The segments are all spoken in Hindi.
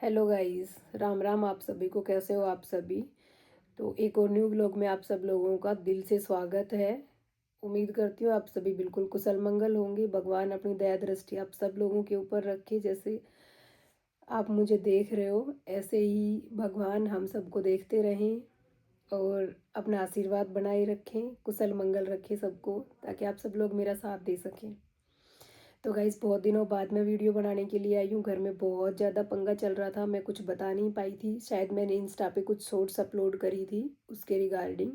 हेलो गाइस, राम राम आप सभी को। कैसे हो आप सभी? तो एक और न्यू व्लॉग में आप सब लोगों का दिल से स्वागत है। उम्मीद करती हूँ आप सभी बिल्कुल कुशल मंगल होंगे। भगवान अपनी दया दृष्टि आप सब लोगों के ऊपर रखे। जैसे आप मुझे देख रहे हो ऐसे ही भगवान हम सबको देखते रहें और अपना आशीर्वाद बनाए रखें, कुशल मंगल रखें सबको, ताकि आप सब लोग मेरा साथ दे सकें। तो गाइस बहुत दिनों बाद मैं वीडियो बनाने के लिए आई हूँ। घर में बहुत ज़्यादा पंगा चल रहा था, मैं कुछ बता नहीं पाई थी। शायद मैंने इंस्टा पे कुछ शॉर्ट्स अपलोड करी थी उसके रिगार्डिंग।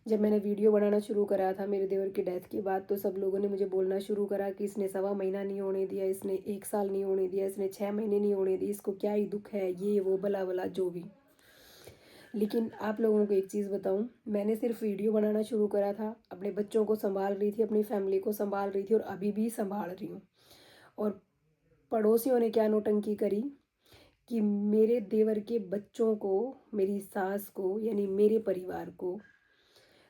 जब मैंने वीडियो बनाना शुरू करा था मेरे देवर की डेथ के बाद, तो सब लोगों ने मुझे बोलना शुरू करा कि इसने 1.25 महीना नहीं होने दिया, इसने 1 साल नहीं होने दिया, इसने 6 महीने नहीं होने दिए, इसको क्या ही दुख है, ये वो भला भला जो भी। लेकिन आप लोगों को एक चीज़ बताऊं, मैंने सिर्फ वीडियो बनाना शुरू करा था, अपने बच्चों को संभाल रही थी, अपनी फैमिली को संभाल रही थी और अभी भी संभाल रही हूँ। और पड़ोसियों ने क्या नौटंकी करी कि मेरे देवर के बच्चों को, मेरी सास को, यानी मेरे परिवार को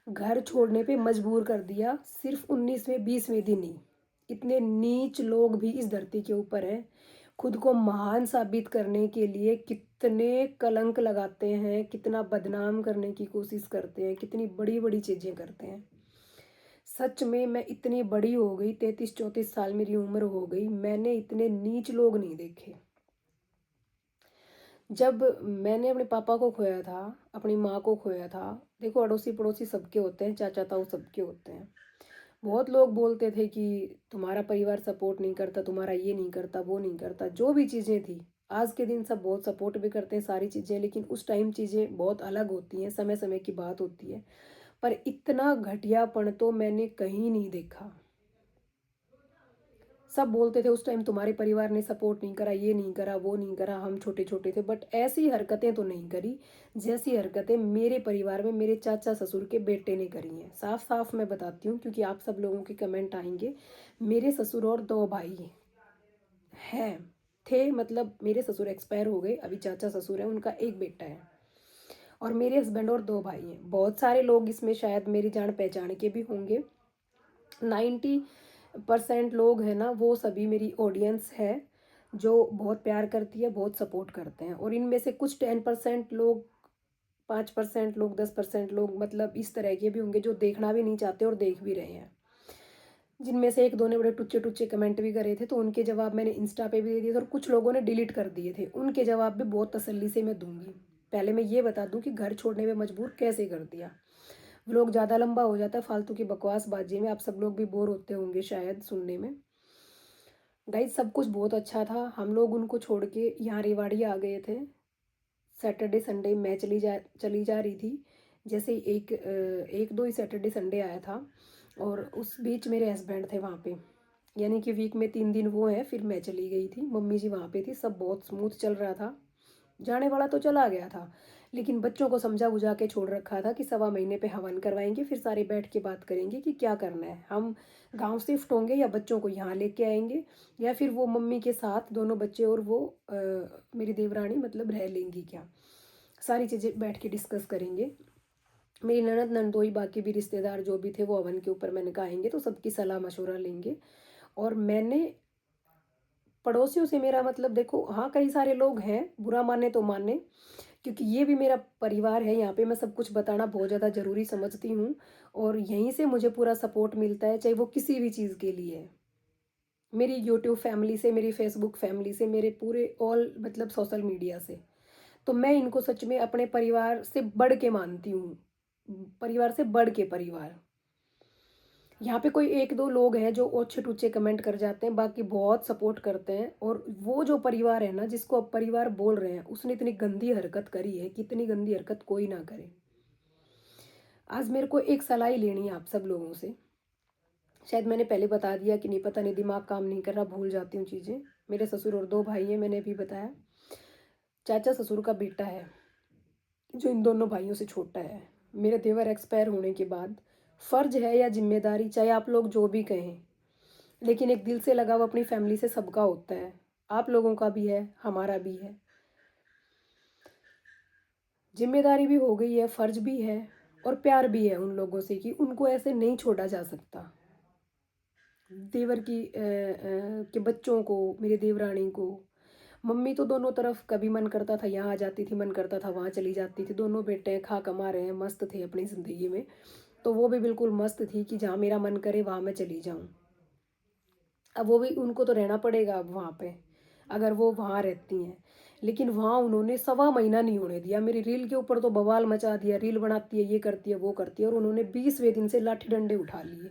घर छोड़ने पे मजबूर कर दिया, सिर्फ 19वें 20वें दिन ही। इतने नीच लोग भी इस धरती के ऊपर हैं। खुद को महान साबित करने के लिए कितने कलंक लगाते हैं, कितना बदनाम करने की कोशिश करते हैं, कितनी बड़ी बड़ी चीज़ें करते हैं। सच में मैं इतनी बड़ी हो गई, 33 34 साल मेरी उम्र हो गई, मैंने इतने नीच लोग नहीं देखे। जब मैंने अपने पापा को खोया था, अपनी माँ को खोया था, देखो अड़ोसी पड़ोसी सबके होते हैं, चाचा ताऊ सबके होते हैं। बहुत लोग बोलते थे कि तुम्हारा परिवार सपोर्ट नहीं करता, तुम्हारा ये नहीं करता, वो नहीं करता, जो भी चीज़ें थी। आज के दिन सब बहुत सपोर्ट भी करते हैं सारी चीज़ें, लेकिन उस टाइम चीज़ें बहुत अलग होती हैं, समय समय की बात होती है। पर इतना घटियापन तो मैंने कहीं नहीं देखा। सब बोलते थे उस टाइम तुम्हारे परिवार ने सपोर्ट नहीं करा, ये नहीं करा, वो नहीं करा, हम छोटे छोटे थे, बट ऐसी हरकतें तो नहीं करी जैसी हरकतें मेरे परिवार में मेरे चाचा ससुर के बेटे ने करी हैं। साफ साफ मैं बताती हूँ, क्योंकि आप सब लोगों के कमेंट आएंगे। मेरे ससुर और 2 भाई हैं, थे, मतलब मेरे ससुर एक्सपायर हो गए, अभी चाचा ससुर है, उनका एक बेटा है। और मेरे हस्बैंड और 2 भाई हैं। बहुत सारे लोग इसमें शायद मेरी जान पहचान के भी होंगे। 90% लोग हैं ना, वो सभी मेरी ऑडियंस है, जो बहुत प्यार करती है, बहुत सपोर्ट करते हैं। और इनमें से कुछ 10% लोग, 5% लोग, 10% लोग, मतलब इस तरह के भी होंगे जो देखना भी नहीं चाहते और देख भी रहे हैं। जिनमें से एक दो ने बड़े टुच्चे टुच्चे कमेंट भी करे थे, तो उनके जवाब मैंने इंस्टा पे भी दे दिए थे, और कुछ लोगों ने डिलीट कर दिए थे। उनके जवाब भी बहुत तसल्ली से मैं दूंगी। पहले मैं ये बता दूं कि घर छोड़ने में मजबूर कैसे कर दिया। व्लॉग ज़्यादा लंबा हो जाता है फालतू की बकवासबाजी में, आप सब लोग भी बोर होते होंगे शायद सुनने में। गाइज सब कुछ बहुत अच्छा था, हम लोग उनको छोड़ के यहाँ रेवाड़ी आ गए थे। सैटरडे संडे मैं चली जा रही थी। जैसे ही एक दो ही सैटरडे संडे आया था, और उस बीच मेरे हस्बैंड थे वहाँ पे। यानी कि वीक में 3 दिन वो है, फिर मैं चली गई थी, मम्मी जी वहाँ पे थी, सब बहुत स्मूथ चल रहा था। जाने वाला तो चला गया था, लेकिन बच्चों को समझा बुझा के छोड़ रखा था कि 1.25 महीने पे हवन करवाएंगे, फिर सारे बैठ के बात करेंगे कि क्या करना है, हम गांव शिफ्ट होंगे या बच्चों को यहाँ लेके आएंगे, या फिर वो मम्मी के साथ दोनों बच्चे और वो मेरी देवरानी मतलब रह लेंगी क्या। सारी चीज़ें बैठ के डिस्कस करेंगे। मेरी ननद नंदोई बाकी भी रिश्तेदार जो भी थे वो हवन के ऊपर मैंने कहा आएंगे, तो सबकी सलाह मशवरा लेंगे। और मैंने पड़ोसियों से, मेरा मतलब देखो, हाँ कई सारे लोग हैं, बुरा माने तो माने, क्योंकि ये भी मेरा परिवार है, यहाँ पे मैं सब कुछ बताना बहुत ज़्यादा ज़रूरी समझती हूँ। और यहीं से मुझे पूरा सपोर्ट मिलता है, चाहे वो किसी भी चीज़ के लिए है। मेरी यूट्यूब फैमिली से, मेरी फेसबुक फैमिली से, मेरे पूरे ऑल मतलब सोशल मीडिया से। तो मैं इनको सच में अपने परिवार से बढ़ के मानती हूँ, परिवार से बढ़ के परिवार। यहाँ पे कोई एक दो लोग हैं जो ओछे टूचे कमेंट कर जाते हैं, बाकी बहुत सपोर्ट करते हैं। और वो जो परिवार है ना, जिसको अब परिवार बोल रहे हैं, उसने इतनी गंदी हरकत करी है कि इतनी गंदी हरकत कोई ना करे। आज मेरे को एक सलाह ही लेनी है आप सब लोगों से। शायद मैंने पहले बता दिया कि नहीं, पता नहीं, दिमाग काम नहीं कर रहा, भूल जाती हूँ चीज़ें। मेरे ससुर और 2 भाई हैं, मैंने अभी बताया। चाचा ससुर का बेटा है जो इन दोनों भाइयों से छोटा है। मेरे देवर एक्सपायर होने के बाद फर्ज है या जिम्मेदारी, चाहे आप लोग जो भी कहें, लेकिन एक दिल से लगाव अपनी फैमिली से सबका होता है। आप लोगों का भी है, हमारा भी है। जिम्मेदारी भी हो गई है, फर्ज भी है, और प्यार भी है उन लोगों से कि उनको ऐसे नहीं छोड़ा जा सकता। देवर के बच्चों को, मेरे देवरानी को मम्मी तो दोनों तरफ, कभी मन करता था यहाँ आ जाती थी, मन करता था वहाँ चली जाती थी। दोनों बेटे हैं, खा कमा रहे हैं, मस्त थे अपनी ज़िंदगी में। तो वो भी बिल्कुल मस्त थी कि जहाँ मेरा मन करे वहाँ मैं चली जाऊँ। अब वो भी, उनको तो रहना पड़ेगा अब वहाँ पे, अगर वो वहाँ रहती हैं। लेकिन वहाँ उन्होंने सवा महीना नहीं होने दिया। मेरी रील के ऊपर तो बवाल मचा दिया, रील बनाती है, ये करती है, वो करती है, और उन्होंने 20वें दिन से लाठी डंडे उठा लिए,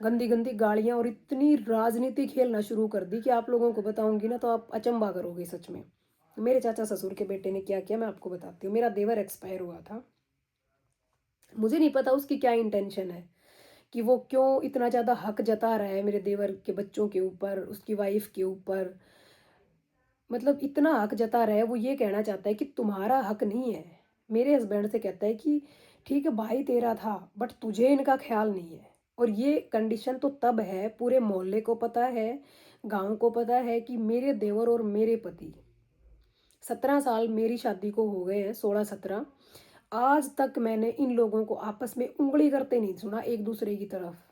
गंदी गंदी गालियाँ, और इतनी राजनीति खेलना शुरू कर दी कि आप लोगों को बताऊंगी ना तो आप अचंभा करोगे सच में। मेरे चाचा ससुर के बेटे ने क्या किया मैं आपको बताती हूँ। मेरा देवर एक्सपायर हुआ था, मुझे नहीं पता उसकी क्या इंटेंशन है, कि वो क्यों इतना ज़्यादा हक जता रहा है मेरे देवर के बच्चों के ऊपर, उसकी वाइफ के ऊपर। मतलब इतना हक जता रहा है, वो ये कहना चाहता है कि तुम्हारा हक नहीं है। मेरे हस्बैंड से कहता है कि ठीक है भाई तेरा था, बट तुझे इनका ख्याल नहीं है। और ये कंडीशन तो तब है, पूरे मोहल्ले को पता है, गांव को पता है कि मेरे देवर और मेरे पति, 17 साल मेरी शादी को हो गए हैं, 16-17, आज तक मैंने इन लोगों को आपस में उंगली करते नहीं सुना एक दूसरे की तरफ।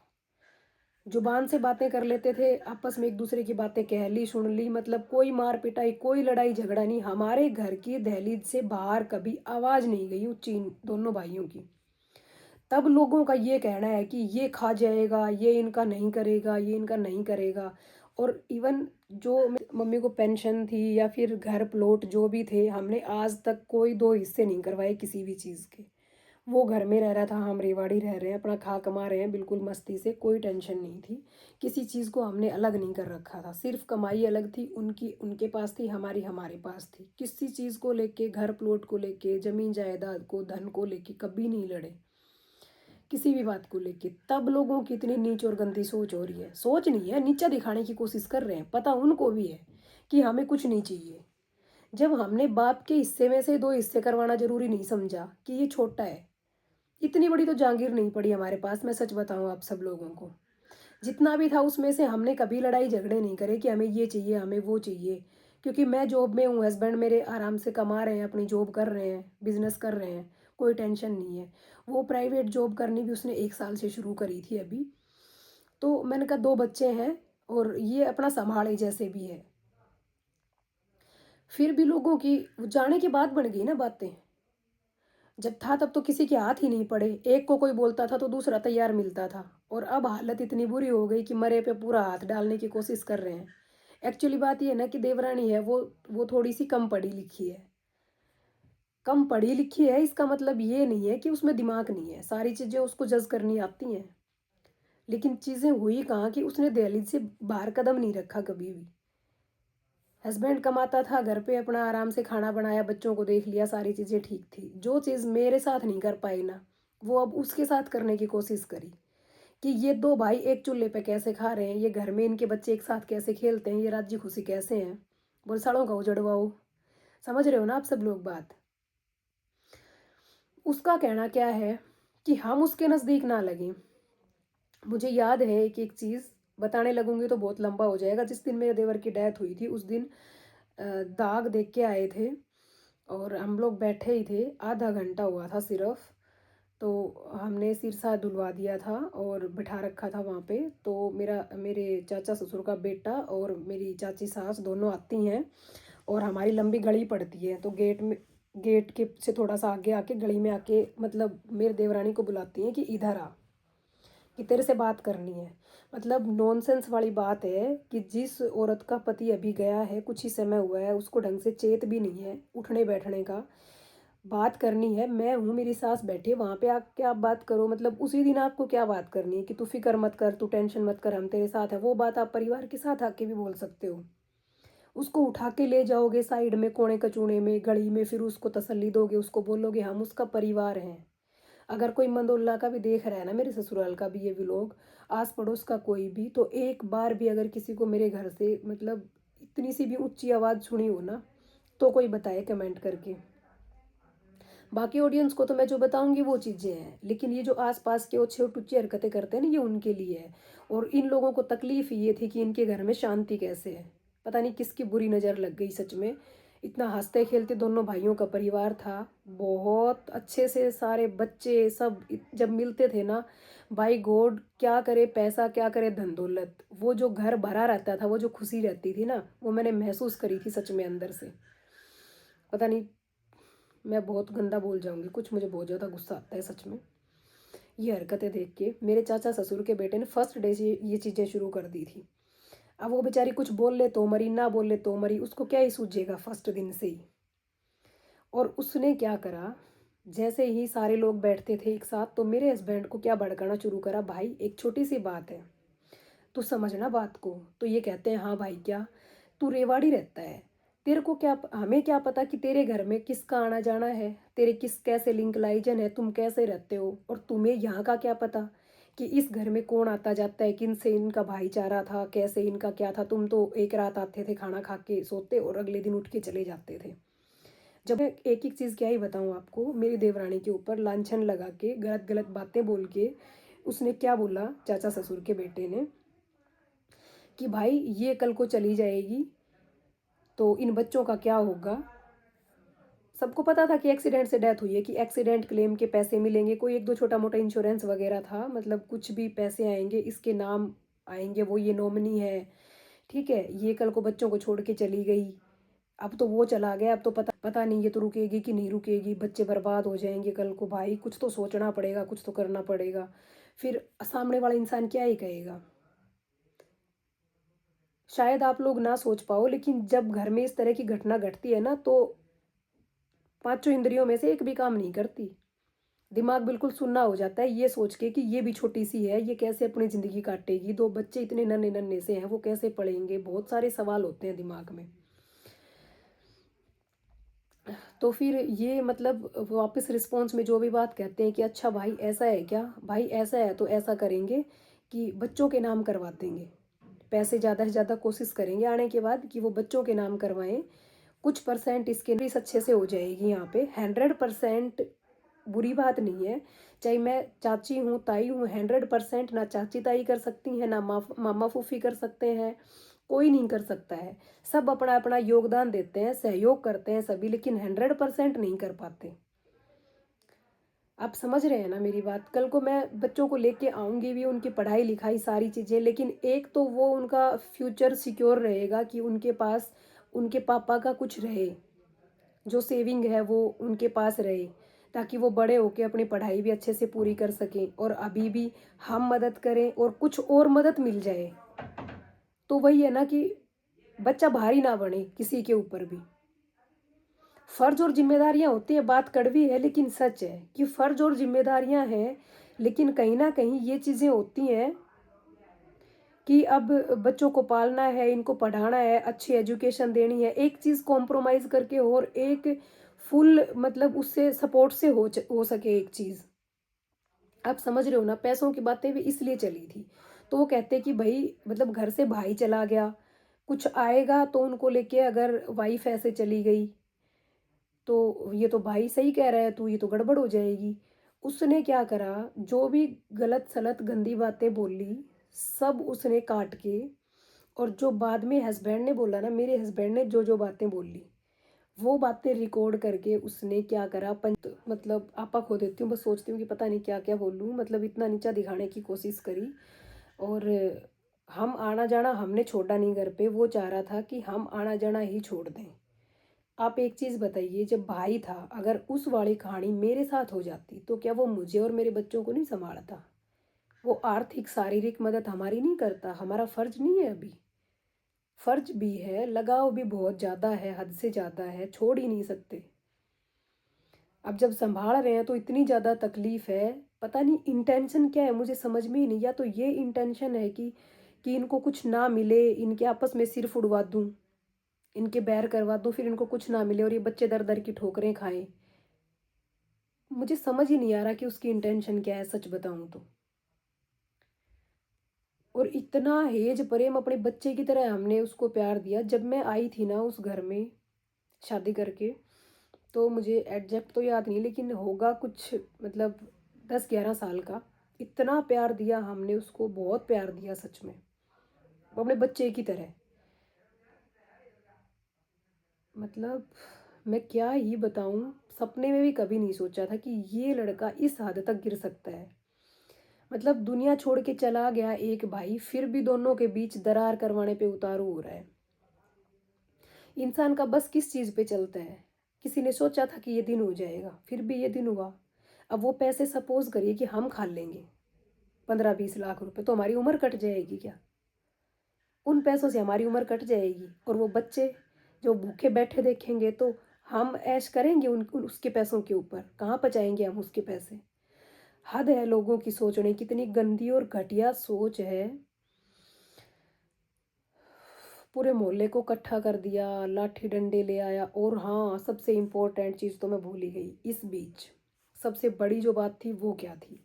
जुबान से बातें कर लेते थे, आपस में एक दूसरे की बातें कह ली, सुन ली, मतलब कोई मार पिटाई, कोई लड़ाई झगड़ा नहीं। हमारे घर की दहलीज से बाहर कभी आवाज नहीं गई उच्च इन दोनों भाइयों की। तब लोगों का ये कहना है कि ये खा जाएगा, ये इनका नहीं करेगा, ये इनका नहीं करेगा। और इवन जो मम्मी को पेंशन थी या फिर घर प्लॉट जो भी थे, हमने आज तक कोई दो हिस्से नहीं करवाए किसी भी चीज़ के। वो घर में रह रहा था, हम रेवाड़ी रह रहे हैं, अपना खा कमा रहे हैं बिल्कुल मस्ती से, कोई टेंशन नहीं थी। किसी चीज़ को हमने अलग नहीं कर रखा था, सिर्फ कमाई अलग थी, उनकी उनके पास थी, हमारी हमारे पास थी। किसी चीज़ को लेके, घर प्लॉट को लेके, ज़मीन जायदाद को, धन को लेके कभी नहीं लड़े, किसी भी बात को लेके। तब लोगों की इतनी नीच और गंदी सोच हो रही है, सोच नहीं है, नीचा दिखाने की कोशिश कर रहे हैं। पता उनको भी है कि हमें कुछ नहीं चाहिए। जब हमने बाप के हिस्से में से 2 हिस्से करवाना ज़रूरी नहीं समझा कि ये छोटा है, इतनी बड़ी तो जागीर नहीं पड़ी हमारे पास, मैं सच बताऊँ आप सब लोगों को। जितना भी था उसमें से हमने कभी लड़ाई झगड़े नहीं करे कि हमें ये चाहिए, हमें वो चाहिए। क्योंकि मैं जॉब में हूँ, हस्बैंड मेरे आराम से कमा रहे हैं, अपनी जॉब कर रहे हैं, बिज़नेस कर रहे हैं, कोई टेंशन नहीं है। वो प्राइवेट जॉब करनी भी उसने 1 साल से शुरू करी थी अभी। तो मैंने कहा 2 बच्चे हैं और ये अपना सँभाले जैसे भी है। फिर भी लोगों की जाने के बाद बन गई ना बातें। जब था तब तो किसी के हाथ ही नहीं पड़े, एक को कोई बोलता था तो दूसरा तैयार मिलता था। और अब हालत इतनी बुरी हो गई कि मरे पे पूरा हाथ डालने की कोशिश कर रहे हैं। एक्चुअली बात ये है ना कि देवरानी है वो थोड़ी सी कम पढ़ी लिखी है। कम पढ़ी लिखी है इसका मतलब ये नहीं है कि उसमें दिमाग नहीं है, सारी चीज़ें उसको जज करनी आती हैं। लेकिन चीज़ें हुई कहाँ कि उसने दहलीज से बाहर कदम नहीं रखा कभी भी। हस्बैंड कमाता था, घर पे अपना आराम से खाना बनाया, बच्चों को देख लिया, सारी चीज़ें ठीक थी। जो चीज़ मेरे साथ नहीं कर पाई ना, वो अब उसके साथ करने की कोशिश करी कि ये 2 भाई एक चूल्हे पे कैसे खा रहे हैं, ये घर में इनके बच्चे एक साथ कैसे खेलते हैं, ये राजी खुशी कैसे हैं। बोल सालों का उजड़वाओ। समझ रहे हो ना आप सब लोग बात। उसका कहना क्या है कि हम उसके नज़दीक ना लगें। मुझे याद है एक-एक चीज़, बताने लगूँगी तो बहुत लंबा हो जाएगा। जिस दिन मेरे देवर की डेथ हुई थी उस दिन दाग देख के आए थे और हम लोग बैठे ही थे, आधा घंटा हुआ था सिर्फ। तो हमने सिरसा धुलवा दिया था और बिठा रखा था वहाँ पे। तो मेरे चाचा ससुर का बेटा और मेरी चाची सास दोनों आती हैं और हमारी लंबी गली पड़ती है, तो गेट के से थोड़ा सा आगे आके गली में आके मतलब मेरे देवरानी को बुलाती हैं कि इधर आ, कि तेरे से बात करनी है। मतलब नॉनसेंस वाली बात है कि जिस औरत का पति अभी गया है, कुछ ही समय हुआ है, उसको ढंग से चेत भी नहीं है उठने बैठने का, बात करनी है। मैं हूँ, मेरी सास बैठी है, वहाँ पे आके आप बात करो। मतलब उसी दिन आपको क्या बात करनी है कि तू फिक्र मत कर, तू टेंशन मत कर, हम तेरे साथ हैं। वो बात आप परिवार के साथ आके भी बोल सकते हो। उसको उठा के ले जाओगे साइड में, कोने कचूने में, गली में, फिर उसको तसल्ली दोगे, उसको बोलोगे हम उसका परिवार हैं। अगर कोई मंदोल्ला का भी देख रहा है ना, मेरे ससुराल का भी ये व्लॉग, आस पड़ोस का कोई भी, तो एक बार भी अगर किसी को मेरे घर से मतलब इतनी सी भी ऊंची आवाज़ सुनी हो ना, तो कोई बताए कमेंट करके। बाकी ऑडियंस को तो मैं जो बताऊंगी वो चीज़ें हैं, लेकिन ये जो आसपास के ओछे टुच्ची हरकतें करते हैं ना, ये उनके लिए है। और इन लोगों को तकलीफ ये थी कि इनके घर में शांति कैसे है। पता नहीं किसकी बुरी नज़र लग गई सच में। इतना हँसते खेलते दोनों भाइयों का परिवार था। बहुत अच्छे से सारे बच्चे सब जब मिलते थे ना, बाय गॉड क्या करे पैसा, क्या करे धन दौलत, वो जो घर भरा रहता था, वो जो खुशी रहती थी ना, वो मैंने महसूस करी थी सच में अंदर से। पता नहीं, मैं बहुत गंदा बोल जाऊंगी कुछ, मुझे बहुत ज़्यादा गुस्सा आता है सच में ये हरकतें देख के। मेरे चाचा ससुर के बेटे ने फर्स्ट डे से ये चीज़ें शुरू कर दी थी। अब वो बेचारी कुछ बोल ले तो मरी, ना बोल ले तो मरी, उसको क्या ही सूझेगा फर्स्ट दिन से ही। और उसने क्या करा, जैसे ही सारे लोग बैठते थे एक साथ, तो मेरे हस्बैंड को क्या भड़काना शुरू करा, भाई एक छोटी सी बात है, तू समझना बात को। तो ये कहते हैं हाँ भाई क्या, तू रेवाड़ी रहता है, तेरे को क्या, हमें क्या पता कि तेरे घर में किसका आना जाना है, तेरे किस कैसे लिंक लाइजन है, तुम कैसे रहते हो, और तुम्हें यहाँ का क्या पता कि इस घर में कौन आता जाता है, किन से इनका भाईचारा था, कैसे इनका क्या था। तुम तो एक रात आते थे, खाना खा के सोते और अगले दिन उठ के चले जाते थे। जब मैं एक एक चीज़ क्या ही बताऊँ आपको, मेरी देवरानी के ऊपर लांछन लगा के गलत गलत बातें बोल के उसने क्या बोला चाचा ससुर के बेटे ने, कि भाई ये कल को चली जाएगी तो इन बच्चों का क्या होगा। सबको पता था कि एक्सीडेंट से डेथ हुई है, कि एक्सीडेंट क्लेम के पैसे मिलेंगे, कोई एक दो छोटा मोटा इंश्योरेंस वगैरह था, मतलब कुछ भी पैसे आएंगे इसके नाम आएंगे, वो ये नॉमिनी है, ठीक है। ये कल को बच्चों को छोड़ के चली गई, अब तो वो चला गया, अब तो पता पता नहीं ये तो रुकेगी कि नहीं रुकेगी, बच्चे बर्बाद हो जाएंगे कल को। भाई कुछ तो सोचना पड़ेगा, कुछ तो करना पड़ेगा। फिर सामने वाला इंसान क्या ही कहेगा। शायद आप लोग ना सोच पाओ, लेकिन जब घर में इस तरह की घटना घटती है ना, तो पांचों इंद्रियों में से एक भी काम नहीं करती। दिमाग बिल्कुल सुन्ना हो जाता है ये सोच के कि ये भी छोटी सी है, ये कैसे अपनी ज़िंदगी काटेगी, दो बच्चे इतने नन्हे नन्हे से हैं, वो कैसे पढ़ेंगे, बहुत सारे सवाल होते हैं दिमाग में। तो फिर ये मतलब वापस रिस्पॉन्स में जो भी बात कहते हैं कि अच्छा भाई ऐसा है क्या, भाई ऐसा है तो ऐसा करेंगे कि बच्चों के नाम करवा देंगे, पैसे ज़्यादा से ज़्यादा कोशिश करेंगे आने के बाद कि वो बच्चों के नाम करवाएं, कुछ परसेंट इसके भी अच्छे से हो जाएगी। यहाँ पे 100% बुरी बात नहीं है, चाहे मैं चाची हूँ ताई हूँ, 100% ना चाची ताई कर सकती हैं, ना मामा फूफी कर सकते हैं, कोई नहीं कर सकता है। सब अपना अपना योगदान देते हैं, सहयोग करते हैं सभी, लेकिन 100% नहीं कर पाते। आप समझ रहे हैं ना मेरी बात। कल को मैं बच्चों को लेके आऊंगी भी, उनकी पढ़ाई लिखाई सारी चीज़ें, लेकिन एक तो वो उनका फ्यूचर सिक्योर रहेगा कि उनके पास उनके पापा का कुछ रहे, जो सेविंग है वो उनके पास रहे, ताकि वो बड़े होके अपनी पढ़ाई भी अच्छे से पूरी कर सकें, और अभी भी हम मदद करें और कुछ और मदद मिल जाए। तो वही है ना कि बच्चा भारी ना बने किसी के ऊपर भी। फर्ज और जिम्मेदारियां होती हैं, बात कड़वी है लेकिन सच है कि फर्ज और जिम्मेदारियां हैं, लेकिन कहीं ना कहीं ये चीज़ें होती हैं कि अब बच्चों को पालना है, इनको पढ़ाना है, अच्छी एजुकेशन देनी है, एक चीज़ कॉम्प्रोमाइज़ करके और एक फुल मतलब उससे सपोर्ट से हो सके एक चीज़। आप समझ रहे हो ना, पैसों की बातें भी इसलिए चली थी। तो वो कहते कि भाई मतलब घर से भाई चला गया, कुछ आएगा तो उनको लेके, अगर वाइफ ऐसे चली गई तो ये तो भाई सही कह रहा है तू, ये तो गड़बड़ हो जाएगी। उसने क्या करा, जो भी गलत सलत गंदी बातें बोली सब उसने काट के, और जो बाद में हस्बैंड ने बोला ना, मेरे हस्बैंड ने जो जो बातें बोली वो बातें रिकॉर्ड करके उसने क्या करा, पंच मतलब आपा खो देती हूँ, बस सोचती हूँ कि पता नहीं क्या क्या बोलूँ, मतलब इतना नीचा दिखाने की कोशिश करी। और हम आना जाना हमने छोड़ा नहीं घर पे, वो चाह रहा था कि हम आना जाना ही छोड़ दें। आप एक चीज़ बताइए, जब भाई था, अगर उस वाली कहानी मेरे साथ हो जाती तो क्या वो मुझे और मेरे बच्चों को नहीं संभालता? वो आर्थिक शारीरिक मदद हमारी नहीं करता? हमारा फर्ज नहीं है अभी? फर्ज भी है, लगाव भी बहुत ज़्यादा है, हद से ज़्यादा है, छोड़ ही नहीं सकते। अब जब संभाल रहे हैं तो इतनी ज़्यादा तकलीफ़ है, पता नहीं इंटेंशन क्या है, मुझे समझ में ही नहीं। या तो ये इंटेंशन है कि इनको कुछ ना मिले, इनके आपस में सिर फुड़वा दूँ, इनके बैर करवा दूँ, फिर इनको कुछ ना मिले और ये बच्चे दर दर की ठोकरें खाएँ। मुझे समझ ही नहीं आ रहा कि उसकी इंटेंशन क्या है, सच बताऊँ तो। और इतना हेज प्रेम अपने बच्चे की तरह हमने उसको प्यार दिया। जब मैं आई थी ना उस घर में शादी करके, तो मुझे एग्जैक्ट तो याद नहीं, लेकिन होगा कुछ मतलब 10-11 साल का। इतना प्यार दिया हमने उसको, बहुत प्यार दिया सच में, वो अपने बच्चे की तरह। मतलब मैं क्या ही बताऊँ, सपने में भी कभी नहीं सोचा था कि ये लड़का इस हद तक गिर सकता है। मतलब दुनिया छोड़ के चला गया एक भाई, फिर भी दोनों के बीच दरार करवाने पे उतारू हो रहा है। इंसान का बस किस चीज़ पे चलता है? किसी ने सोचा था कि ये दिन हो जाएगा, फिर भी ये दिन हुआ। अब वो पैसे सपोज़ करिए कि हम खा लेंगे, 15-20 लाख रुपए, तो हमारी उम्र कट जाएगी क्या? उन पैसों से हमारी उम्र कट जाएगी और वो बच्चे जो भूखे बैठे देखेंगे तो हम ऐश करेंगे उसके पैसों के ऊपर, कहाँ बचाएंगे हम उसके पैसे? हद है लोगों की सोचने की, कितनी गंदी और घटिया सोच है। पूरे मोहल्ले को इकट्ठा कर दिया, लाठी डंडे ले आया, और हाँ, सबसे इम्पोर्टेंट चीज़ तो मैं भूल ही गई इस बीच। सबसे बड़ी जो बात थी वो क्या थी,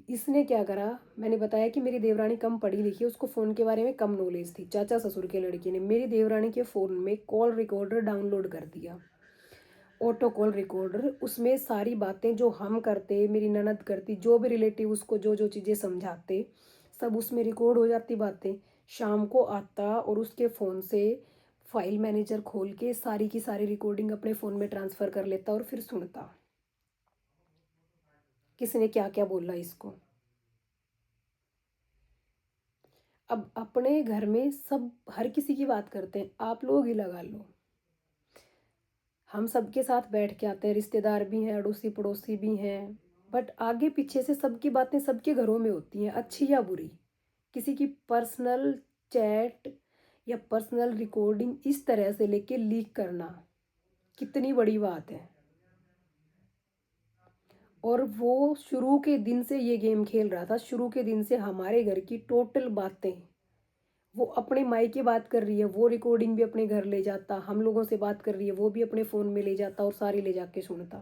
इसने क्या करा, मैंने बताया कि मेरी देवरानी कम पढ़ी लिखी है, उसको फ़ोन के बारे में कम नॉलेज थी। चाचा ससुर के लड़के ने मेरी देवरानी के फ़ोन में कॉल रिकॉर्डर डाउनलोड कर दिया, ऑटो कॉल रिकॉर्डर। उसमें सारी बातें जो हम करते, मेरी ननद करती, जो भी रिलेटिव उसको जो जो चीज़ें समझाते, सब उसमें रिकॉर्ड हो जाती बातें। शाम को आता और उसके फ़ोन से फाइल मैनेजर खोल के सारी की सारी रिकॉर्डिंग अपने फ़ोन में ट्रांसफ़र कर लेता और फिर सुनता किसने क्या क्या बोला इसको। अब अपने घर में सब हर किसी की बात करते हैं, आप लोग ही लगा लो। हम सबके साथ बैठ के आते हैं, रिश्तेदार भी हैं, अड़ोसी पड़ोसी भी हैं, बट आगे पीछे से सबकी बातें सबके घरों में होती हैं, अच्छी या बुरी। किसी की पर्सनल चैट या पर्सनल रिकॉर्डिंग इस तरह से लेके लीक करना कितनी बड़ी बात है। और वो शुरू के दिन से ये गेम खेल रहा था, शुरू के दिन से हमारे घर की टोटल बातें, वो अपने मायके बात कर रही है, वो रिकॉर्डिंग भी अपने घर ले जाता, हम लोगों से बात कर रही है, वो भी अपने फ़ोन में ले जाता और सारी ले जाके सुनता।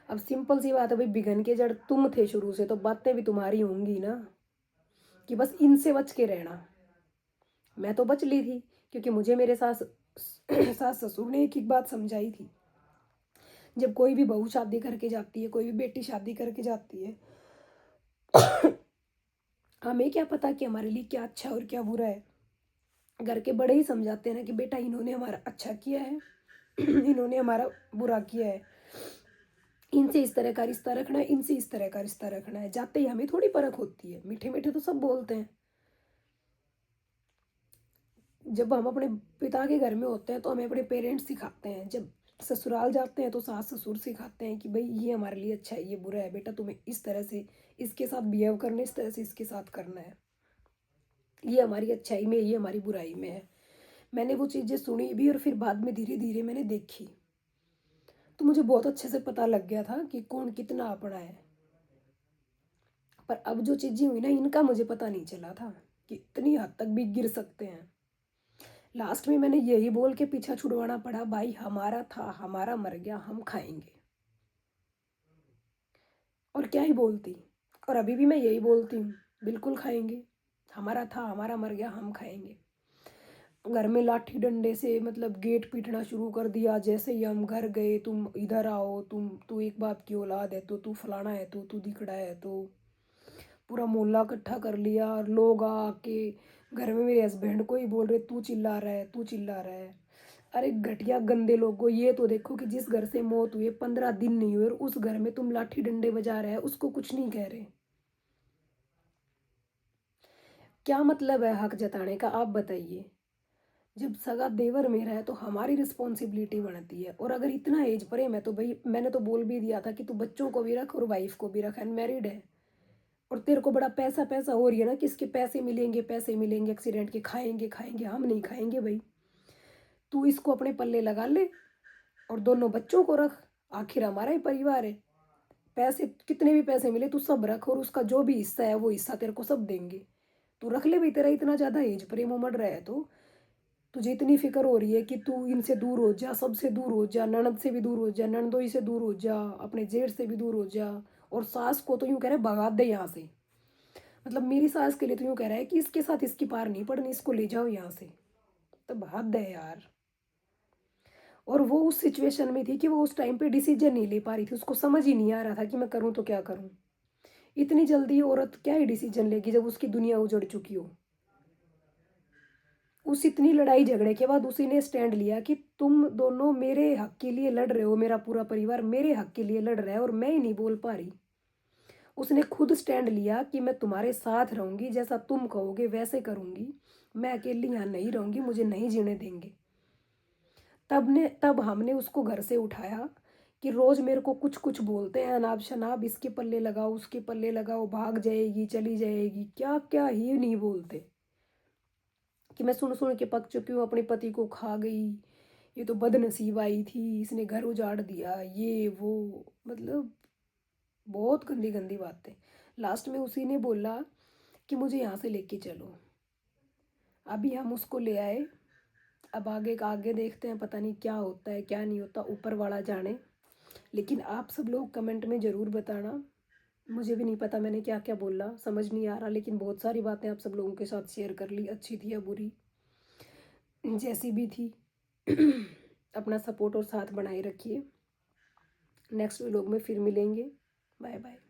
अब सिंपल सी बात है भाई, बिघन के जड़ तुम थे शुरू से, तो बातें भी तुम्हारी होंगी ना, कि बस इनसे बच के रहना। मैं तो बच ली थी, क्योंकि मुझे मेरे सास सास ससुर ने एक एक बात समझाई थी। जब कोई भी बहू शादी करके जाती है, कोई भी बेटी शादी करके जाती है, हमें क्या पता कि हमारे लिए क्या अच्छा और क्या बुरा है। घर के बड़े ही समझाते हैं ना कि बेटा इन्होंने हमारा अच्छा किया है, इन्होंने हमारा बुरा किया है, इनसे इस तरह का रिश्ता रखना है, इनसे इस तरह का रिश्ता रखना है। जाते ही हमें थोड़ी परख होती है, मीठे मीठे तो सब बोलते हैं। जब हम अपने पिता के घर में होते हैं तो हमें अपने पेरेंट्स सिखाते हैं, जब ससुराल जाते हैं तो सास ससुर सिखाते हैं कि भाई ये हमारे लिए अच्छा है, ये बुरा है, बेटा तुम्हें इस तरह से इसके साथ बिहेव करना है, इस तरह से इसके साथ करना है, ये हमारी अच्छाई में, ये हमारी बुराई में है। मैंने वो चीज़ें सुनी भी और फिर बाद में धीरे धीरे मैंने देखी, तो मुझे बहुत अच्छे से पता लग गया था कि कौन कितना अपना है। पर अब जो चीज़ें हुई ना, इनका मुझे पता नहीं चला था कि इतनी हद तक भी गिर सकते हैं। लास्ट में मैंने यही बोल के पीछा छुड़वाना पड़ा, भाई हमारा था, हमारा मर गया, हम खाएंगे। और क्या ही बोलती, और अभी भी मैं यही बोलती हूँ, बिल्कुल खाएंगे। हमारा था, हमारा मर गया, हम खाएंगे। घर में लाठी डंडे से मतलब गेट पीटना शुरू कर दिया, जैसे ही हम घर गए, तुम इधर आओ, तू एक बाप की औलाद है, तो तू फलाना है, तो तू दिखड़ा है, तो पूरा मोहल्ला इकट्ठा कर लिया। और लोग आके घर में मेरे हस्बैंड को ही बोल रहे, तू चिल्ला रहा है, तू चिल्ला रहा है। अरे घटिया गंदे लोगों, ये तो देखो कि जिस घर से मौत हुई 15 दिन नहीं हुए और उस घर में तुम लाठी डंडे बजा रहे हैं, उसको कुछ नहीं कह रहे। क्या मतलब है हक जताने का, आप बताइए। जब सगा देवर मेरा है तो हमारी रिस्पॉन्सिबिलिटी बनती है, और अगर इतना एज पर मैं तो भाई, मैंने तो बोल भी दिया था कि तू बच्चों को भी रख और वाइफ को भी रख, अनमैरिड है, और तेरे को बड़ा पैसा पैसा हो रही है ना कि इसके पैसे मिलेंगे, पैसे मिलेंगे, एक्सीडेंट के खाएंगे खाएंगे, हम नहीं खाएंगे भाई। तू इसको अपने पल्ले लगा ले और दोनों बच्चों को रख, आखिर हमारा ही परिवार है। पैसे कितने भी पैसे मिले तू सब रख, और उसका जो भी हिस्सा है वो हिस्सा तेरे को सब देंगे। तू रख ले भाई, तेरा इतना ज़्यादा एज प्रेम उमड़ रहा है तो तुझे इतनी फिक्र हो रही है कि तू इनसे दूर हो जा, सबसे दूर हो जा, ननद से भी दूर हो जा, ननदोई से दूर हो जा, अपने जेठ से भी दूर हो जा, और सास को तो यूँ कह रहे भगा दे यहाँ से। मतलब मेरी सास के लिए तो यूँ कह रहा है कि इसके साथ इसकी पार नहीं पड़नी, इसको ले जाओ यहाँ से। तो हद है यार। और वो उस सिचुएशन में थी कि वो उस टाइम पे डिसीजन नहीं ले पा रही थी, उसको समझ ही नहीं आ रहा था कि मैं करूँ तो क्या करूँ। इतनी जल्दी औरत क्या ही डिसीजन लेगी जब उसकी दुनिया उजड़ चुकी हो। उस इतनी लड़ाई झगड़े के बाद उसी ने स्टैंड लिया कि तुम दोनों मेरे हक के लिए लड़ रहे हो, मेरा पूरा परिवार मेरे हक के लिए लड़ रहा है और मैं ही नहीं बोल पा रही। उसने खुद स्टैंड लिया कि मैं तुम्हारे साथ रहूंगी, जैसा तुम कहोगे वैसे करूंगी, मैं अकेली यहाँ नहीं रहूंगी, मुझे नहीं जीने देंगे। तब हमने उसको घर से उठाया कि रोज मेरे को कुछ कुछ बोलते हैं अनाप शनाप, इसके पल्ले लगाओ उसके पल्ले लगाओ, भाग जाएगी चली जाएगी, क्या क्या ही नहीं बोलते, कि मैं सुन सुन के पक चुकी हूँ, अपने पति को खा गई, ये तो बदनसीब आई थी, इसने घर उजाड़ दिया, ये वो, मतलब बहुत गंदी गंदी बातें। लास्ट में उसी ने बोला कि मुझे यहाँ से लेके चलो। अभी हम उसको ले आए, अब आगे का आगे देखते हैं, पता नहीं क्या होता है क्या नहीं होता, ऊपर वाला जाने। लेकिन आप सब लोग कमेंट में ज़रूर बताना, मुझे भी नहीं पता मैंने क्या क्या बोला, समझ नहीं आ रहा, लेकिन बहुत सारी बातें आप सब लोगों के साथ शेयर कर ली, अच्छी थी या बुरी, जैसी भी थी। अपना सपोर्ट और साथ बनाए रखिए। नेक्स्ट व्लॉग में फिर मिलेंगे। Bye bye.